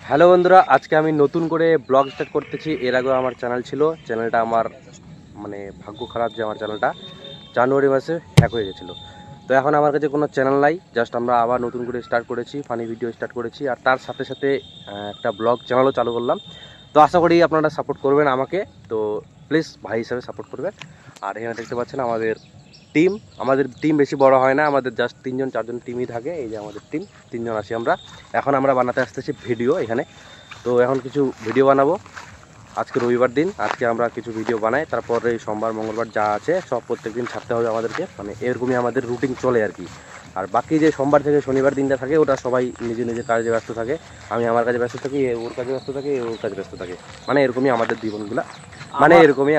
Hello বন্ধুরা, আজকে আমি নতুন করে ব্লগ স্টার্ট করতেছি। এর আগেও আমার চ্যানেল ছিল, চ্যানেলটা আমার ভাগ্য খারাপ যে আমার চ্যানেলটা জানুয়ারি মাসে হ্যাক হয়ে গেছিলো। তো এখন আমার কাছে কোনো চ্যানেল নাই, জাস্ট আমরা আবার নতুন করে স্টার্ট করেছি, ফানি ভিডিও স্টার্ট করেছি, আর তার সাথে সাথে একটা ব্লগ চ্যানেলও চালু করলাম। তো আশা করি আপনারা সাপোর্ট করবেন আমাকে, তো প্লিজ ভাই হিসাবে সাপোর্ট করবেন। আর এখানে দেখতে পাচ্ছেন আমাদের টিম বেশি বড় হয় না, আমাদের জাস্ট 3-4জন টিমই থাকে। এই যে আমাদের টিম 3জন আছি আমরা। এখন আমরা বানাতে আসতেছি ভিডিও এখানে। তো এখন কিছু ভিডিও বানাবো। আজকে রবিবার দিন, আজকে আমরা কিছু ভিডিও বানাই, তারপরে সোমবার মঙ্গলবার যা আছে সব প্রত্যেকদিন ছাড়তে হবে আমাদেরকে, এরকমই আমাদের রুটিন চলে আর কি। আর বাকি যে সোমবার থেকে শনিবার দিনটা থাকে ওটা সবাই নিজের নিজের কাজে ব্যস্ত থাকে। আমি আমার কাজে ব্যস্ত থাকি, ওর কাজে ব্যস্ত থাকে, ওর কাজে ব্যস্ত থাকে। এরকমই আমাদের জীবনগুলা, এরকমই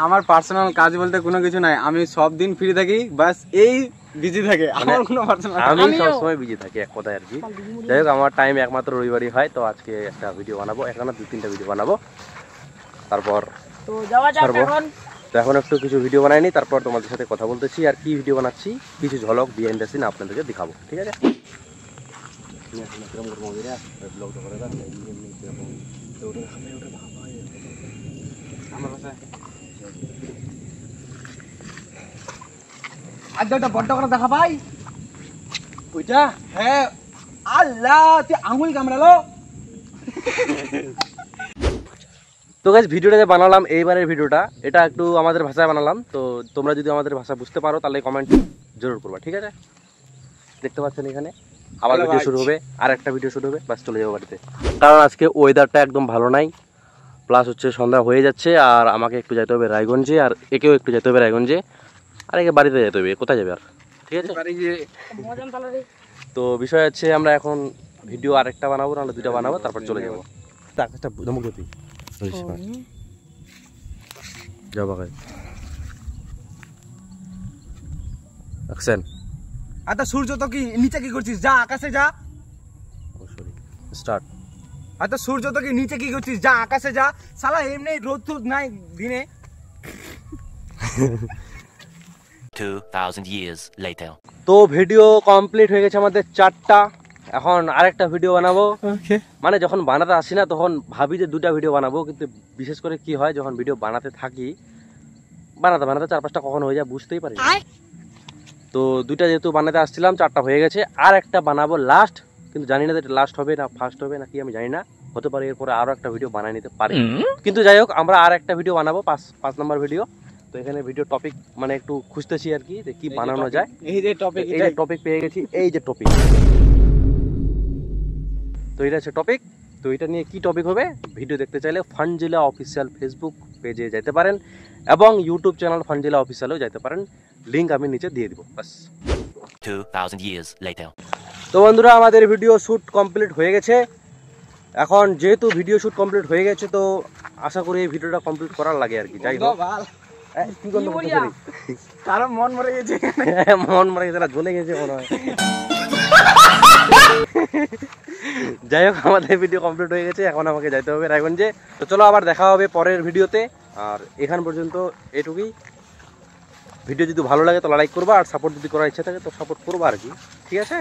আমার পার্সোনাল কাজ বলতে কোনো কিছু নাই। আমি সব দিন ফ্রি থাকি, বাস এই বিজি থাকে। আমার কোনো পার্সোনাল, আমি সবসময় বিজি থাকি এক কথায় আর কি। যাই হোক, আমার টাইম একমাত্র রবিবারই হয়। তো আজকে একটা ভিডিও বানাবো, এখানে 2-3টা ভিডিও বানাবো, তারপর তো যাওয়া যাক। তো এখন একটু কিছু ভিডিও বানাইনি, তারপর তোমাদের সাথে কথা বলতেছি। আর কি ভিডিও বানাচ্ছি কিছু ঝলক বিহাইন্ড দ্য সিন আপনাদেরকে দেখাবো, ঠিক আছে? আজ একটা বড্ড করে দেখা ভাই, ওইটা হ্যাঁ। আল্লাহ, তুই আঙুল কামড়ালো। তো গাইস, ভিডিওটা যে বানালাম এইবারের ভিডিওটা, এটা একটু আমাদের ভাষায় বানালাম। তো তোমরা যদি আমাদের ভাষা বুঝতে পারো তাহলে কমেন্ট জরুর করবা, ঠিক আছে? দেখতে পাচ্ছেন এখানে আবার ভিডিও শুরু হবে, আর একটা ভিডিও শুরু হবে, বাস চলে যাবো বাড়িতে। কারণ আজকে ওয়েদারটা একদম ভালো নাই, প্লাস হচ্ছে সন্ধ্যা হয়ে যাচ্ছে, আর আমাকে একটু যেতে হবে রায়গঞ্জে, আর একেও একটু যেতে হবে রায়গঞ্জে, আর একে বাড়িতে যেতে হবে। কোথায় যাবে আর, ঠিক আছে? তো বিষয় হচ্ছে আমরা এখন ভিডিও আরেকটা বানাবো, নাহলে 2টা বানাবো, তারপর চলে যাবো। আকাশটা ধমক দিবি যাও বাগাই অ্যাকশন। আচ্ছা, সূর্য তো কি নিচে কি করছিস? যা আকাশে যা। ও সরি, স্টার্ট। আচ্ছা, সূর্য তো কি নিচে কি করছিস? যা আকাশে যা। শালা এমনি রোদ তো নাই দিনে। 2000 years later. তো ভিডিও কমপ্লিট হয়ে গেছে আমাদের 4টা। এখন আরেকটা ভিডিও বানাবো। যখন বানাতে আসি না তখন ভাবি যে 2টা ভিডিও বানাবো, কিন্তু বিশেষ করে কি হয়, যখন ভিডিও বানাতে থাকি, বানাতে 4-5টা কখন হয়ে যায় বুঝতেই পারি না। তো 2টা যেহেতু বানাতে আসছিলাম, 4টা হয়ে গেছে। আর একটা বানাবো লাস্ট, কিন্তু জানি না এটা লাস্ট হবে না ফার্স্ট হবে না কি, আমি জানি না। হতে পারে এরপরে আরো একটা ভিডিও বানাই নিতে পারি, কিন্তু যাই হোক, আমরা আর একটা ভিডিও বানাবো, 5 নম্বর ভিডিও। তো এখানে ভিডিও টপিক একটু খুঁজতেছি আর কি, যে কি বানানো যায়। এই যে টপিক পেয়ে গেছি, এই যে টপিক। তো এটা হচ্ছে টপিক। তো এটা নিয়ে কি টপিক হবে, ভিডিও দেখতে চাইলে ফানজিলা অফিসিয়াল ফেসবুক পেজে যেতে পারেন, এবং ইউটিউব চ্যানেল ফানজিলা অফিসিয়ালেও যেতে পারেন। লিঙ্ক আমি নিচে দিয়ে দিব, বাস। 2000 years later. তো বন্ধুরা, আমাদের ভিডিও শ্যুট কমপ্লিট হয়ে গেছে। এখন যেহেতু ভিডিও শ্যুট কমপ্লিট হয়ে গেছে, তো আশা করি এই ভিডিওটা কমপ্লিট করার লাগে আর কি। যাই হোক, কারণ মন মরে গেছে, জ্বলে গেছে মনে হয়। যাই হোক, আমাদের ভিডিও কমপ্লিট হয়ে গেছে, এখন আমাকে যাইতে হবে রায়গঞ্জে। তো চলো আবার দেখা হবে পরের ভিডিওতে। আর এখান পর্যন্ত এটুকুই। ভিডিও যদি ভালো লাগে তো লাইক করবা, আর সাপোর্ট যদি করার ইচ্ছা থাকে তো সাপোর্ট করবা আর কি, ঠিক আছে?